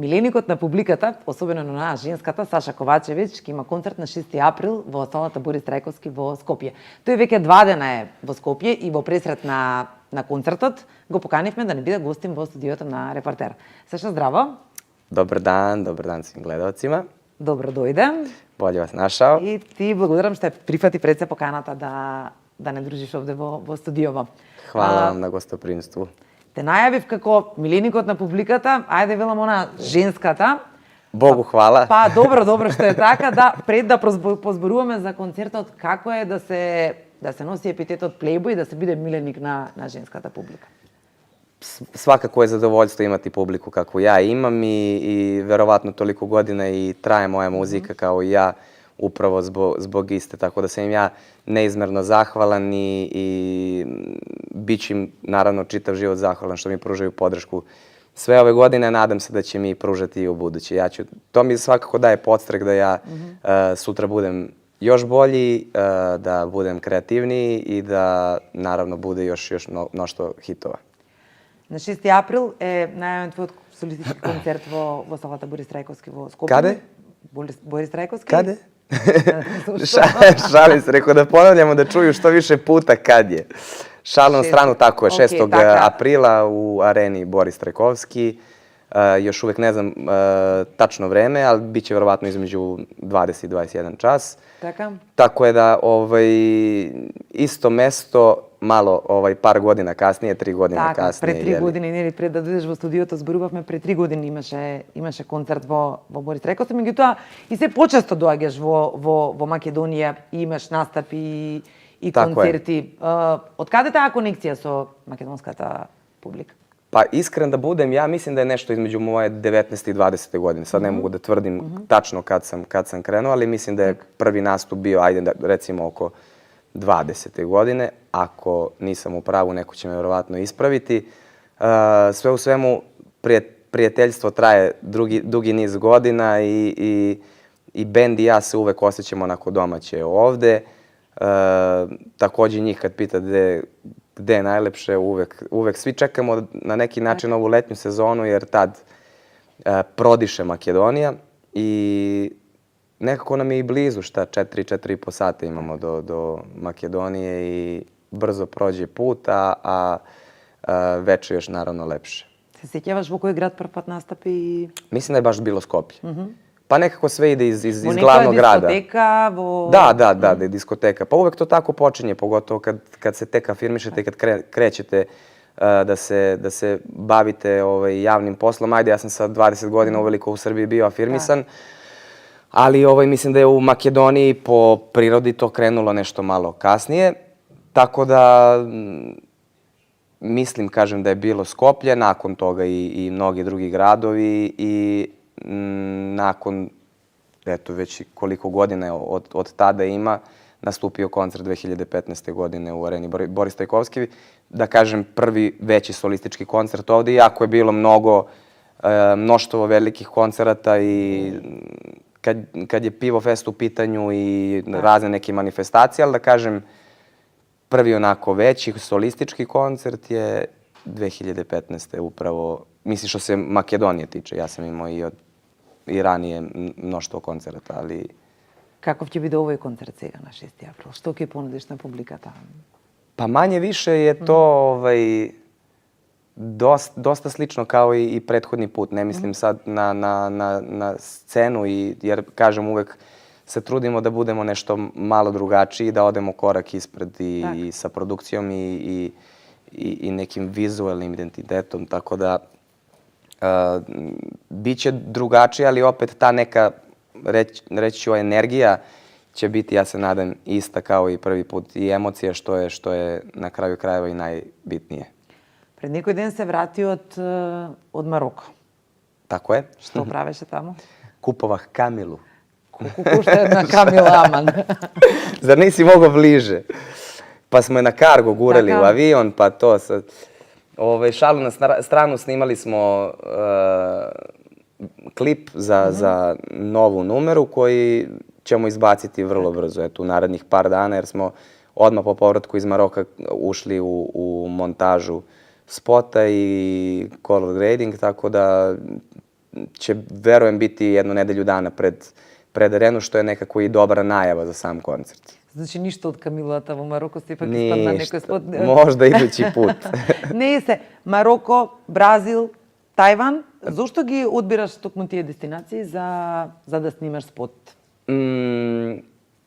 Миленикот на публиката, особено на онаа женската, Саша Ковачевиќ, ќе има концерт на 6 април во салата Борис Трајковски во Скопје. Тој веќе 2 дена е во Скопје и во пресрет на концертот го поканивме да не биде гостин во студиото на Репортер. Саша, здраво! Добар дан свим гледалцима. Добро дојде. Боле вас нашао. И ти благодарам што прифати пред се поканата да не дружиш овде во студиово. Хвала вам на гостопримство. Те најавив како миленикот на публиката, ајде велам она женската. Богу хвала. Па добро што е така, да пред да позборуваме за концертот, како е да се носи епитетот плейбој и да се биде миленик на женската публика. Svakako je zadovoljstvo imati publiku kakvu ja imam i verovatno toliko godina i traje moja muzika kao i ja upravo zbog iste, tako da sam im ja neizmerno zahvalan i bit ću im naravno čitav život zahvalan što mi pružaju podršku sve ove godine, nadam se da će mi pružati i u buduće. To mi svakako daje podstrek da ja sutra budem još bolji, da budem kreativniji i da naravno bude još mnoštvo hitova. На 6 април е најавен твојот солистички концерт во салата Борис Трајковски во Скопје. Каде? Борис Трајковски? Каде? Šalim se, rekao da ponavljamo da čuju što više puta kad je. Šalim na stranu, tako je, 6. aprila u areni Boris Trajkovski. Još uvek ne znam tačno vreme, ali bit će verovatno između 20 i 21 čas. Tako je da isto mesto, malo par godina kasnije, 3 godine kasnije. Пред 3 години, нели, пред да дојдеш во студиото, зборувавме, пред 3 години имаше концерт во Борис Трајковски, меѓутоа и се почесто доаѓаш во Македонија и имаш настапи и концерти. Од каде таа конекција со македонската публика? Pa iskren da budem, ja mislim da je nešto između moje 19. i 20. godine. Sad ne mogu da tvrdim tačno kad sam krenuo, ali mislim da je prvi nastup bio, ajde recimo oko 20. godine. Ako nisam u pravu, neko će me verovatno ispraviti. Sve u svemu, prijateljstvo traje dugi niz godina i bend i ja se uvek osjećamo onako domaće ovde. Takođe njih kad pita gde je najlepše, uvek svi čekamo na neki način ovu letnju sezonu jer tad prodiše Makedonija i nekako nam je i blizu, 4,5 sata imamo do Makedonije i brzo prođe put, a veče još naravno lepše. Se sjećavaš vo koji grad prvi put nastapi? Mislim da je baš bilo Skoplje. Pa nekako sve ide iz glavnog grada. Diskoteka? Da, diskoteka. Pa uvek to tako počinje, pogotovo kad se tek afirmišete i kad krećete da se bavite javnim poslom. Ajde, ja sam sa 20 godina uveliko u Srbiji bio afirmisan, ali mislim da je u Makedoniji po prirodi to krenulo nešto malo kasnije. Tako da mislim, kažem, da je bilo Skoplje, nakon toga i mnogi drugi gradovi i nakon, eto, već koliko godina od tada ima, nastupio koncert 2015. godine u areni Boris Trajkovski. Da kažem, prvi veći solistički koncert ovde, iako je bilo mnoštvo velikih koncerata i kad je Pivo Fest u pitanju i razne neke manifestacije, ali da kažem, prvi onako veći solistički koncert je 2015. upravo, mislim što se Makedonije tiče, ja sam imao i ranije mnoštvo koncerta, ali... Каков ќе биде овој концерт сега на 6 април? Што ќе понудиш на публиката? Pa manje više je to dosta slično kao i prethodni put. Ne mislim sad na scenu, jer kažem uvek se trudimo da budemo nešto malo drugačiji, da odemo korak ispred i sa produkcijom i nekim vizualnim identitetom, tako da biće drugačije, ali opet ta neka, reći ću, energija će biti, ja se nadam, ista kao i prvi put i emocija, što je na kraju krajeva i najbitnije. Пред некој ден се врати од Мароко. Tako je. Што правеше тамо? Kupovah Kamilu. Колку кошта една Камила Аман? Zar nisi mogao bliže? Pa smo je na kargo gurali u avion, pa to sad... Šalu na stranu, snimali smo klip za novu numeru koji ćemo izbaciti vrlo brzo, eto, u narednih par dana, jer smo odmah po povratku iz Maroka ušli u montažu spota i color grading, tako da će, verujem, biti jednu nedelju dana pred Arenu, što je nekako i dobra najava za sam koncert. Значи ништо од Камилата во Мароко сепак испадна некој спот. Можда идучи пут. Не се Мароко, Бразил, Тајван, зошто ги одбираш токму тие дестинации за да снимаш спот?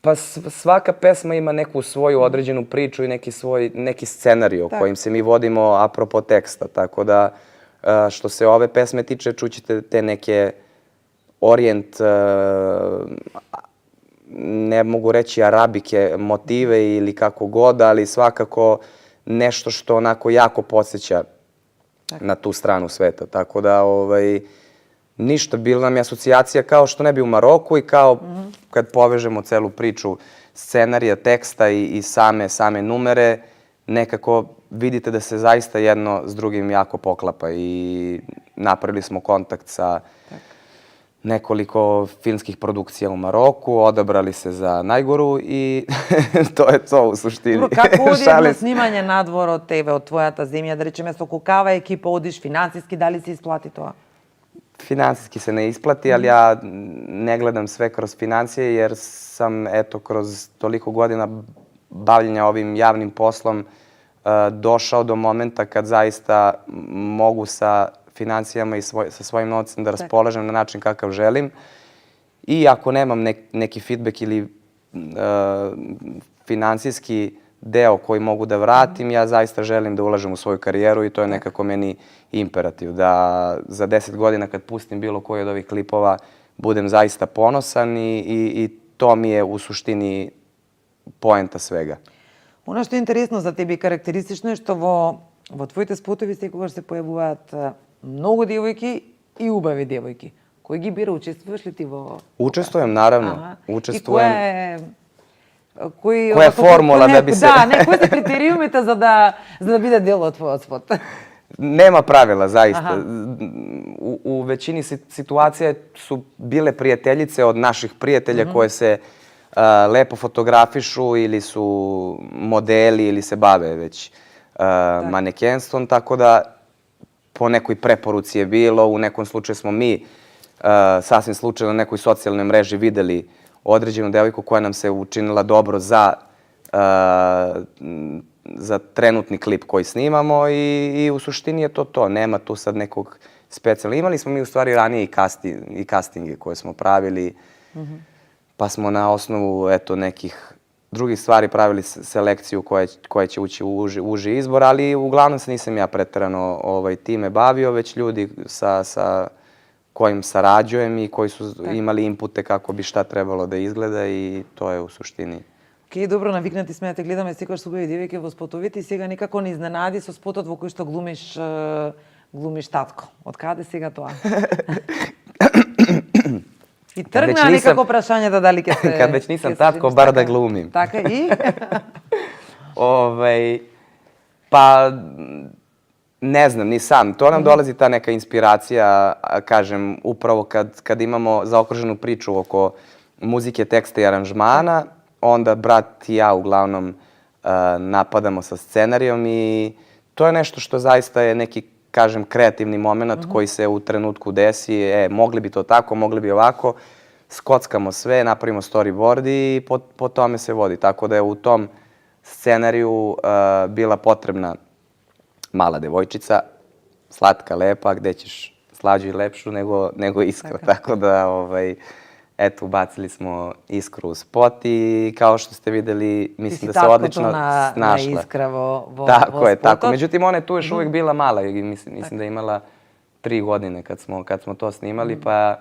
Pa svaka pesma ima neku svoju određenu priču i neki scenarij kojim se mi vodimo apropo teksta, tako da što se ove pesme tiče, čućete te neke orijent, ne mogu reći arabike motive ili kako god, ali svakako nešto što onako jako podsjeća na tu stranu sveta. Tako da, ništa, bila nam je asocijacija kao što ne bi u Maroku i kao kad povežemo celu priču scenarija, teksta i same numere, nekako vidite da se zaista jedno s drugim jako poklapa i napravili smo kontakt sa nekoliko filmskih produkcija u Maroku, odabrali se za najgoru i to je to u suštini. Како оди едно снимање надвор од тебе, од твојата земја, да речеме со колкава екипа одиш, финансиски, дали се исплати тоа? Finansijski se ne isplati, ali ja ne gledam sve kroz financije jer sam, eto, kroz toliko godina bavljenja ovim javnim poslom došao do momenta kad zaista mogu sa financijama i sa svojim novcem da raspolažem na način kakav želim. I ako nemam neki feedback ili finansijski deo koji mogu da vratim, ja zaista želim da ulažem u svoju karijeru i to je nekako meni imperativ. Da za 10 godina kad pustim bilo koji od ovih klipova budem zaista ponosan i to mi je u suštini poenta svega. Ono što je интересно за тебе и карактеристично е што во твоите спотови секогаш се појавуваат многу девојки и убави девојки. Кој ги бира? Учествуваш ли ти во... Учествуjem, наравно. Учествуjem. Која е формула да би се... Да, кои се критериумите за да биде дел од твојот спот? Nema pravila, zaista. U većini situacija su bile prijateljice od naših prijatelja koje se lepo fotografišu ili su modeli ili se bave već manekenstvom, tako da po nekoj preporuci je bilo, u nekom slučaju smo mi sasvim slučajno na nekoj socijalnoj mreži videli određenu devojku koja nam se učinila dobro za trenutni klip koji snimamo i u suštini je to to. Nema tu sad nekog specijalnog. Imali smo mi u stvari ranije i castinge koje smo pravili, pa smo na osnovu nekih drugih stvari pravili selekciju koja će ući u uži izbor, ali uglavnom se nisam ja preterano time bavio, već ljudi sa kojim sarađujem i koji su imali inpute kako bi šta trebalo da izgleda i to je u suštini. Океј, добро, навикнати сме да те гледаме секогаш со убави девојки во спотовите и сега никако не изненади со спотот во кој што глумиш татко. Од каде сега тоа? И тргна некако прашањето дали ќе се... Кад веќе нисам татко, бар да глумим. Така и? Pa, ne znam, ni sam. To nam dolazi ta neka inspiracija, kažem, upravo kad imamo zaokruženu priču oko muzike, teksta i aranžmana, onda brat i ja uglavnom napadamo sa scenarijom i to je nešto što zaista je neki, kažem, kreativni moment koji se u trenutku desi. Mogli bi to tako, mogli bi ovako. Skockamo sve, napravimo storyboard i po tome se vodi. Tako da je u tom scenariju bila potrebna mala devojčica, slatka, lepa, gde ćeš slađu i lepšu nego Iskra. Tako da, eto, ubacili smo Iskru u spot i kao što ste videli, mislim da se odlično snašla. Na Iskra vo Tako je, tako. Međutim, ona je tu još uvijek bila mala i mislim da je imala 3 godine kad smo to snimali, pa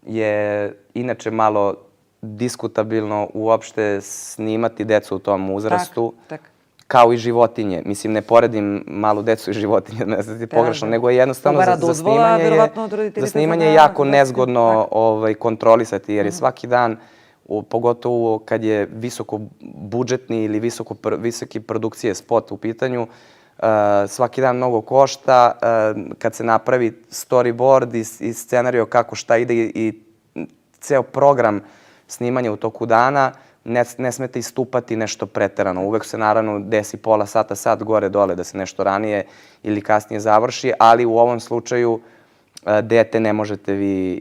je inače malo diskutabilno uopšte snimati decu u tom uzrastu. Kao i životinje. Mislim, ne poredim malu decu i životinje, ne znam ti pogrešno, nego je jednostavno za snimanje je jako nezgodno kontrolisati, jer je svaki dan, pogotovo kad je visoko budžetni ili visoki produkcije spot u pitanju, svaki dan mnogo košta. Kad se napravi storyboard i scenario kako šta ide i ceo program snimanja u toku dana, ne smete istupati nešto preterano. Uvek se naravno desi pola sata, sat gore dole da se nešto ranije ili kasnije završi, ali u ovom slučaju dete ne možete vi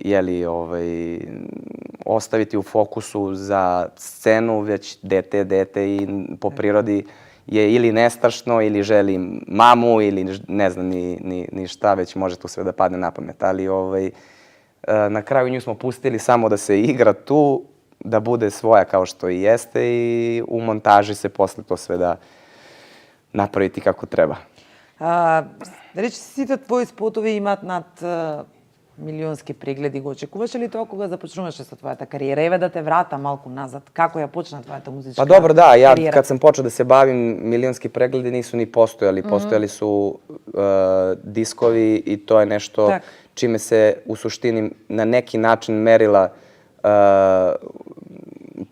ostaviti u fokusu za scenu, već dete je dete i po prirodi je ili nestašno ili želi mamu ili ne znam ni šta, već može tu sve da padne na pamet. Ali na kraju nju smo pustili samo da se igra tu, da bude svoja kao što i jeste i u montaži se posle to sve da napraviti kako treba. Да речи, сите твои спотови имаат над милионски прегледи. Го очекуваше ли тоа кога започнуваше со твојата кариера? Еве да те врата малку назад. Како ја почна твојата музичка Pa dobro, da, ja кариера? kad sam počeo da se bavim, milionski pregledi nisu ni postojali. Postojali su diskovi i to je nešto Tak. čime se u suštini na neki način merila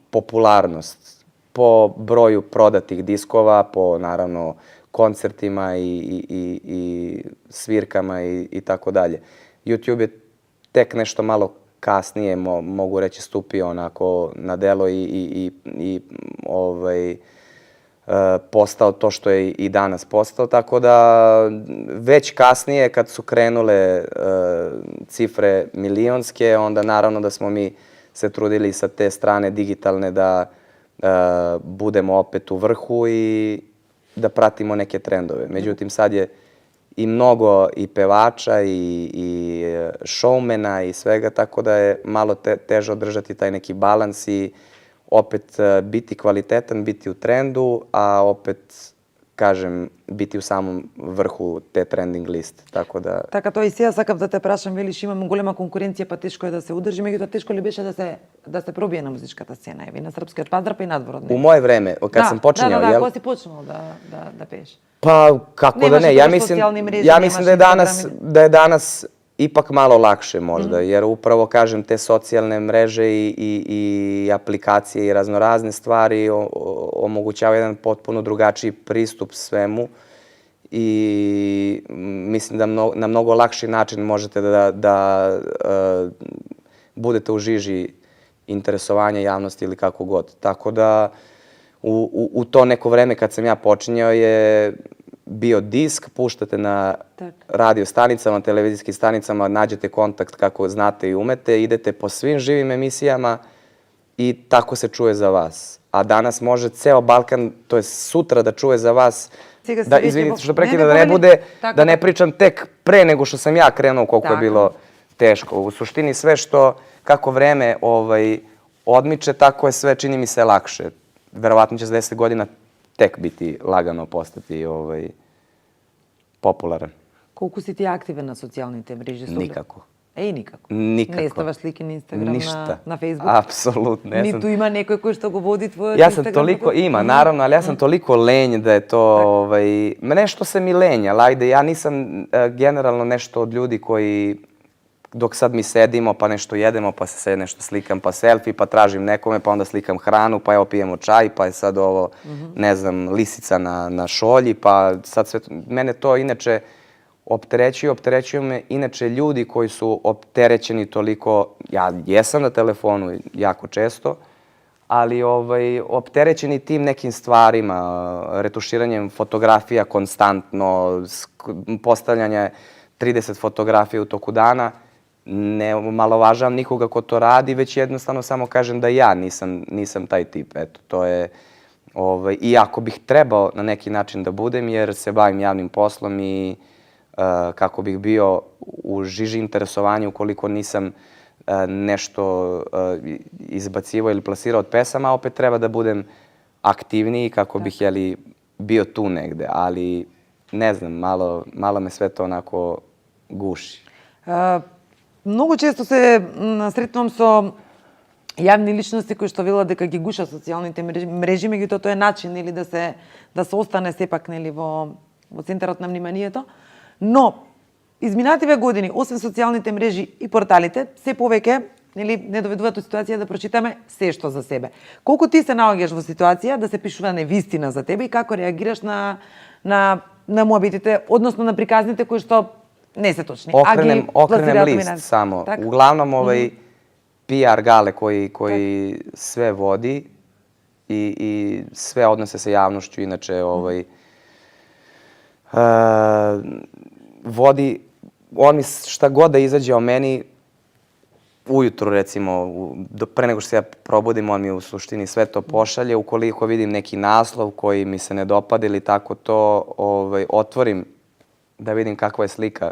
popularnost po broju prodatih diskova, po naravno koncertima i svirkama i tako dalje. YouTube je tek nešto malo kasnije, mogu reći, stupio onako na delo i postao to što je i danas postao. Tako da već kasnije kad su krenule cifre milionske, onda naravno da smo mi se trudili sa te strane digitalne da budemo opet u vrhu i da pratimo neke trendove. Međutim, sad je i mnogo i pevača i showmana i svega, tako da je malo teže održati taj neki balans i opet biti kvalitetan, biti u trendu, a opet, kažem, biti u samom vrhu te trending liste. Tako da... Така, тоа и сега сакав да те прашам, велиш имаме голема конкуренција, па тешко е да се удржи, меѓутоа тешко ли беше да се пробие на музичката сцена, еви на српскиот пазар па и надвор од него? U moje vreme, kad sam počinjao, Да, jel? кога си почнал да пееш? Pa, kako da Nemaš ne, toliko socijalnih mreža, ja nemaš mislim Instagram da je danas ipak malo lakše možda, jer upravo, kažem, te socijalne mreže i aplikacije i raznorazne stvari omogućavaju jedan potpuno drugačiji pristup svemu i mislim da na mnogo lakši način možete da budete u žiži interesovanja javnosti ili kako god. Tako da u to neko vreme kad sam ja počinjao je bio disk, puštate na radio stanicama, televizijskim stanicama, nađete kontakt kako znate i umete, idete po svim živim emisijama i tako se čuje za vas. A danas može ceo Balkan, to je sutra da čuje za vas. Da, izvinite što prekidam, da ne pričam tek pre nego što sam ja krenuo koliko je bilo teško. U suštini sve što, kako vreme odmiče, tako je sve, čini mi se, lakše. Verovatno će za 10 godina tek biti lagano postati popularan. Колку си ти активен на социјалните мрежи? Никако. Никако? Никако. Не ставаш слики на Инстаграм, на Фейсбук? Апсолутно. Ниту има некој кој што го води твојот Ja sam Инстаграм? toliko, ima naravno, ali ja sam toliko lenj da je to, nešto se mi lenja, ali ajde, ja nisam generalno nešto od ljudi koji, dok sad mi sedimo pa nešto jedemo, pa se nešto slikam, pa selfie, pa tražim nekome, pa onda slikam hranu, pa evo pijemo čaj, pa je sad ovo, ne znam, lisica na šolji, pa sad sve, mene to inače opterećuju me inače ljudi koji su opterećeni toliko, ja jesam na telefonu jako često, ali opterećeni tim nekim stvarima, retuširanjem fotografija konstantno, postavljanje 30 fotografija u toku dana, ne omalovažavam nikoga ko to radi, već jednostavno samo kažem da ja nisam taj tip. Eto, to je, i ako bih trebao na neki način da budem, jer se bavim javnim poslom i kako bih bio u žiži interesovanja ukoliko nisam nešto izbacivao ili plasirao od pesama, opet treba da budem aktivniji kako bih bio tu negde, ali ne znam, malo me sve to onako guši. Многу често се сретнувам со јавни личности кои што велат дека ги гушат социјалните мрежи, меѓутоа тоа е начин нели да се остане сепак нели во центарот на вниманието. Но изминативе години, освен социјалните мрежи и порталите, се повеќе нели не доведуваат до ситуација да прочитаме се што за себе. Колку ти се наоѓаш во ситуација да се пишува невистина за тебе и како реагираш на муабитите, односно на приказните кои што не се точни. Okrenem list samo. Uglavnom PR gale koji sve vodi i sve odnose sa javnošću, inače vodi on mi šta god da izađe o meni, ujutru recimo, pre nego što se ja probudim, on mi u suštini sve to pošalje. Ukoliko vidim neki naslov koji mi se ne dopada ili tako to, otvorim da vidim kakva je slika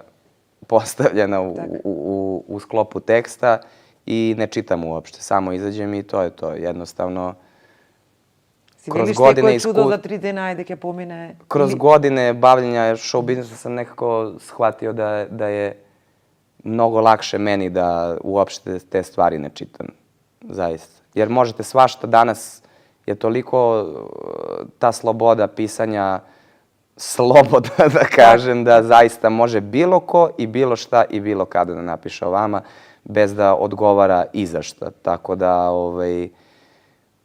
postavljena u sklopu teksta i ne čitam uopšte. Samo izađem i to je to. Jednostavno, kroz godine čudo za 3 dena, ajde ke pomine. Kroz godine bavljenja show biznisa sam nekako shvatio da je mnogo lakše meni da uopšte te stvari ne čitam. Zaista. Jer možete svašta, danas je toliko ta sloboda pisanja slobodna, da kažem, da zaista može bilo ko i bilo šta i bilo kada da napiše o vama, bez da odgovara i za šta. Tako da,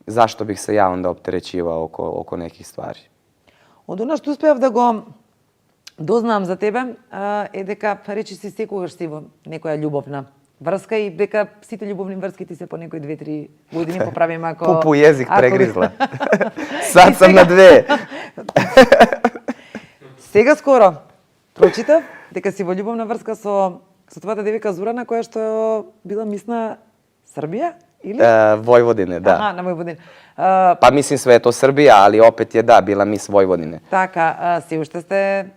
zašto bih se ja onda opterećivao oko nekih stvari? Од она што успеав да го дознам за тебе е дека речи си секогаш си во некоја љубовна врска и дека сите љубовни врски ти се по некои 2-3 години поправим ако... Пупу језик прегризла. Сад сам на 2. Сега скоро прочитав дека си во љубовна врска со твојата девика Зорана, која што била мис на Србија, или? Војводине, да. Аха, на Војводине. Па мислим све е то Србија, али опет е да, била мис Војводине. Така, се уште сте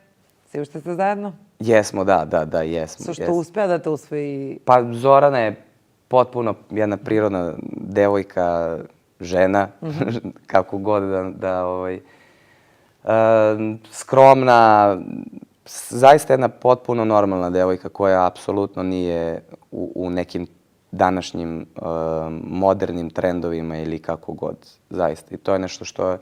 заедно? Jesmo, da, jesmo. Со што успеа да те усвои? Pa Zorana je potpuno jedna prirodna devojka, žena, kako god skromna, zaista jedna potpuno normalna devojka koja apsolutno nije u nekim današnjim modernim trendovima ili kako god, zaista. I to je nešto što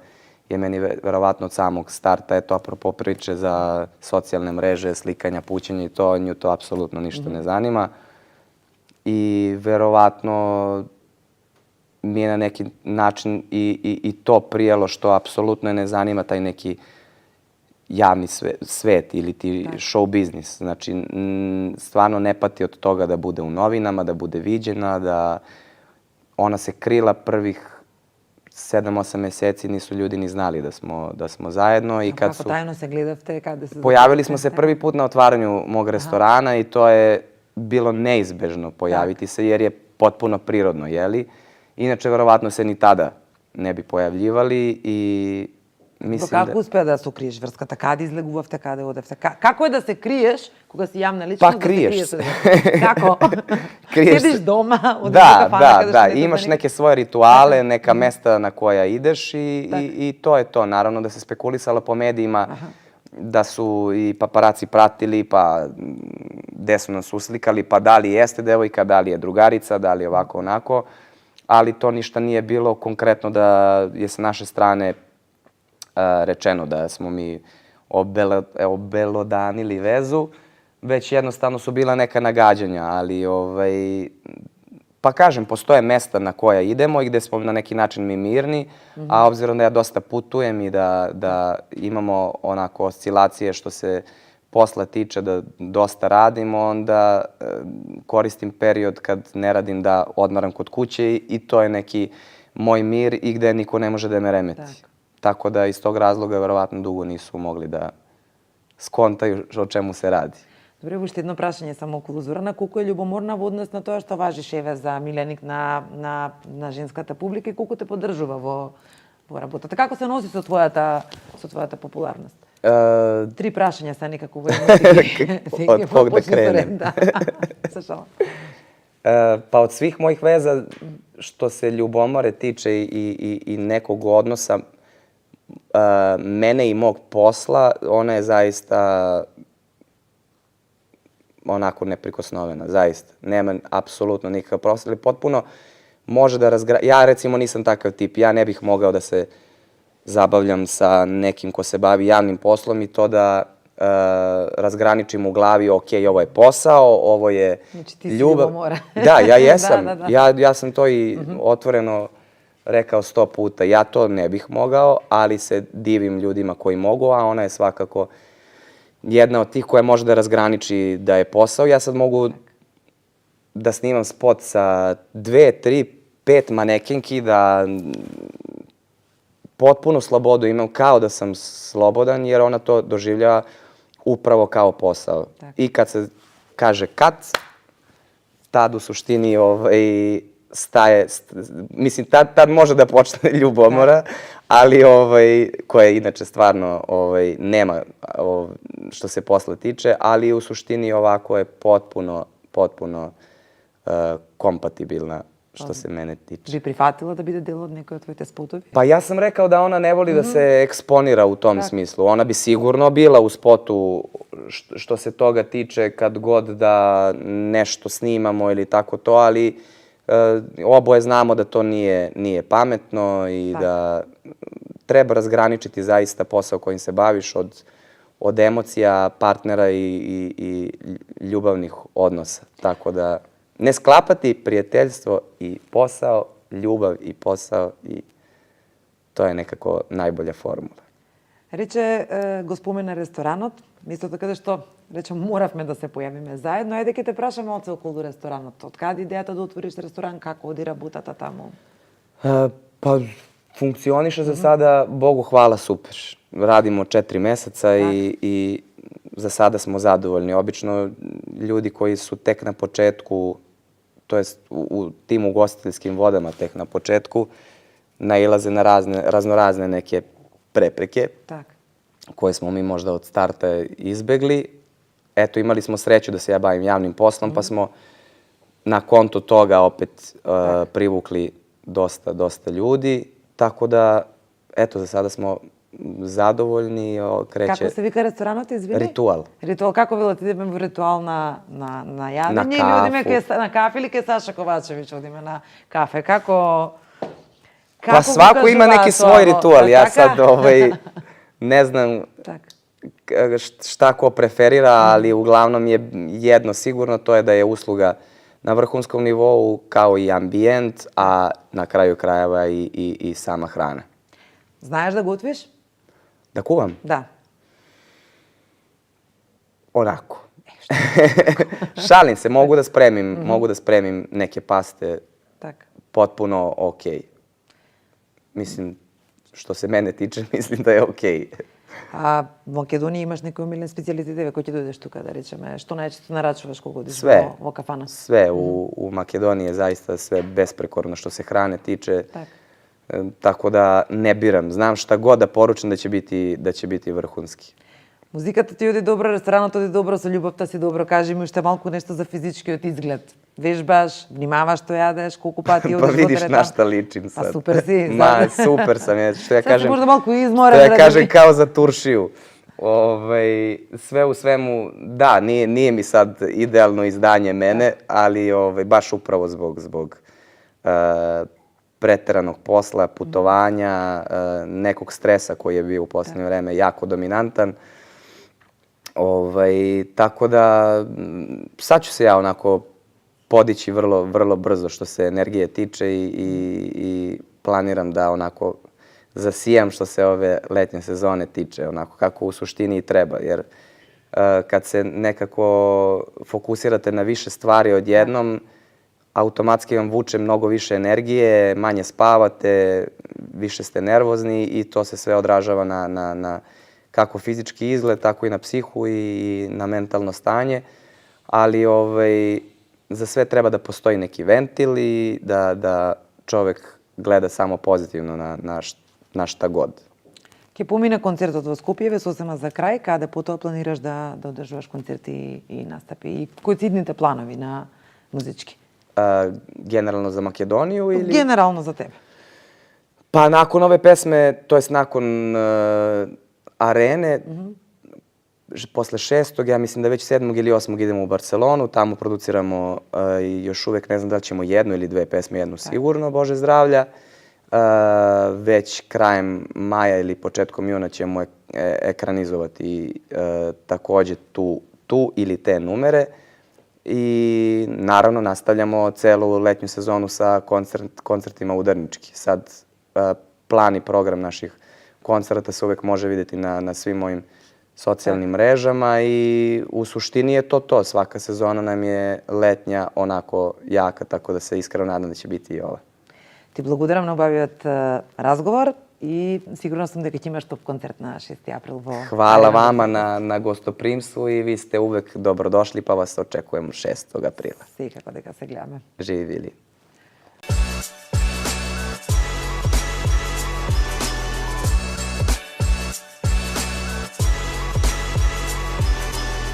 je meni verovatno od samog starta, eto, apropo priče za socijalne mreže, slikanja, pućenja i to, nju to apsolutno ništa ne zanima. I verovatno mi je na neki način i to prijelo što apsolutno je ne zanima taj neki javni svet ili ti show biznis. Znači, stvarno ne pati od toga da bude u novinama, da bude viđena, da ona se krila prvih 7-8 meseci, nisu ljudi ni znali da smo zajedno. A kako tajno se gledavte? Pojavili smo se prvi put na otvaranju mog restorana i to je bilo neizbežno pojaviti se jer je potpuno prirodno, jeli? Inače, verovatno se ni tada ne bi pojavljivali i mislim da... Како успеа да се криеш врската? Каде излегувавте, каде одевте? Како е да се криеш кога си јавна личност? Па криеш се. Како? Криеш се. Седиш дома, одеш до кафана, Да, имаш neke svoje rituale, neka mesta na koja ideš i to je to. Naravno da se spekulisalo po medijima da su i paparaci pratili, pa gde su nas uslikali, pa da li jeste devojka, da li je drugarica, da li je ovako onako, ali to ništa nije bilo konkretno da je sa naše strane rečeno da smo mi obelodanili vezu, već jednostavno su bila neka nagađanja, ali pa kažem, postoje mesta na koja idemo i gde smo na neki način mi mirni, a obzirom da ja dosta putujem i da imamo onako oscilacije što se posla tiče, da dosta radim, onda koristim period kad ne radim da odmaram kod kuće i to je neki moj mir i gde niko ne može da me remeti. Tako da iz tog razloga verovatno dugo nisu mogli da skontaju o čemu se radi. Добре, уште едно прашање само околу Зорана. Колку е љубоморна во однос на тоа што важиш еве за миленик на женската публика и колку те поддржува во работата? Како се носи со твојата популарност? 3 прашања са некако во едно. Од ког да креnem? Pa od svih mojih veza što se ljubomore tiče i nekog odnosa mene i mog posla, ona je zaista onako neprikosnovena, zaista. Nema apsolutno nikakav prostor, ali potpuno može da ja recimo nisam takav tip, ja ne bih mogao da se zabavljam sa nekim ko se bavi javnim poslom i to da razgraničim u glavi, ok, ovo je posao, ovo je ljubav. Znači ti si ljubomora. Da, ja jesam. Ja sam to i otvoreno rekao 100 puta. Ja to ne bih mogao, ali se divim ljudima koji mogu, a ona je svakako jedna od tih koja može da razgraniči da je posao. Ja sad mogu da snimam spot sa 2, 3, 5 manekenki, da potpunu slobodu imam kao da sam slobodan, jer ona to doživljava upravo kao posao. I kad se kaže kad, tad u suštini staje, mislim, tad može da počne ljubomora, ali koja inače stvarno nema što se posle tiče, ali u suštini ovako je potpuno kompatibilna što se mene tiče. Би прифатила да биде дел од некој од твоите спотови? Pa ja sam rekao da ona ne voli da se eksponira u tom smislu. Ona bi sigurno bila u spotu što se toga tiče kad god da nešto snimamo ili tako to, ali oboje znamo da to nije pametno i da treba razgraničiti zaista posao kojim se baviš od emocija, partnera i ljubavnih odnosa. Tako da ne sklapati prijateljstvo i posao, ljubav i posao i to je nekako najbolja formula. Рече, го спомена ресторанот, местото каде што, речем, моравме да се појавиме заедно. Ајде ќе те прашаме оце околу ресторанот. Од каде идејата да отвориш ресторан, како оди работата таму? Pa funkcioniše za sada, Bogu hvala, super. Radimo 4 meseca i za sada smo zadovoljni. Obično ljudi koji su tek na početku, to jest u tim ugostiteljskim vodama tek na početku, nailaze na raznorazne neke prepreke koje smo mi možda od starta izbegli. Eto, imali smo sreću da se ja bavim javnim poslom, pa smo na konto toga opet privukli dosta ljudi. Tako da, eto, za sada smo zadovoljni. Како се вика ресторанот, извини? Ритуал. Ритуал, како било ти одиме во ритуал на јадење? На или одиме на кафе или ке Саша Ковачевич одиме на кафе? Како Pa svako ima neki svoj ritual. Ja sad ne znam šta ko preferira, ali uglavnom je jedno sigurno, to je da je usluga na vrhunskom nivou kao i ambijent, a na kraju krajeva i sama hrana. Знаеш да готвиш? Da kuvam? Да. Onako. Šalim se, mogu da spremim neke paste potpuno okej. Mislim, što se mene tiče, mislim da je okej. А во Македонија имаш некој омилен специјалитет, кога ќе дојдеш тука, да речеме, што најчесто нарачуваш кога одиш во кафана? Sve. U Makedoniji je zaista sve besprekorno što se hrane tiče. Tako da ne biram. Znam šta god da poručim da će biti vrhunski. Музиката ти оди добро, ресторанот оди добро, со љубовта си добро. Кажи ми уште малку нешто за физичкиот изглед. Вежбаш, внимаваш што јадеш, колку пати одиш во терета? Па видиш на шта личим sad. Па супер си. Ma, super sam je. Što ja kažem, možda malku izmoren. Što ja kažem kao za turšiju. Sve u svemu, da, nije mi sad idealno izdanje mene, ali baš upravo zbog preteranog posla, putovanja, nekog stresa koji je bio u poslednje vreme jako dominantan. Tako da, sad ću se ja onako podići vrlo brzo što se energije tiče i planiram da onako zasijam što se ove letnje sezone tiče, onako kako u suštini i treba. Jer kad se nekako fokusirate na više stvari odjednom, automatski vam vuče mnogo više energije, manje spavate, više ste nervozni i to se sve odražava na kako fizički izgled, tako i na psihu i na mentalno stanje. Ali za sve treba da postoji neki ventil i da čovek gleda samo pozitivno na šta god. Ке помине концертот во Скопје, сосема за крај, каде потоа планираш да одржуваш концерти и настапи? И кои си идните планови на музички? Generalno za Makedoniju ili? Generalno za tebe. Pa nakon ove pesme, to jest nakon Arene, posle 6. ja mislim da već 7. ili 8. idemo u Barcelonu, tamo produciramo još uvek, ne znam da li ćemo jednu ili dve pesme, jednu sigurno, Bože zdravlja. Već krajem maja ili početkom juna ćemo ekranizovati takođe tu ili te numere. I naravno nastavljamo celu letnju sezonu sa koncertima udarnički. Sad plan i program naših koncerta se uvek može vidjeti na svim mojim socijalnim mrežama i u suštini je to. Svaka sezona nam je letnja onako jaka, tako da se iskreno nadam da će biti i ova. Ти благодарам на обавиот разговор. и сигурна сум дека ќе имаш топ концерт на 6 април во Hvala vama na gostoprimstvu i vi ste uvek dobrodošli, pa vas očekujem 6. aprila. Секако дека се гледаме. Živi bili.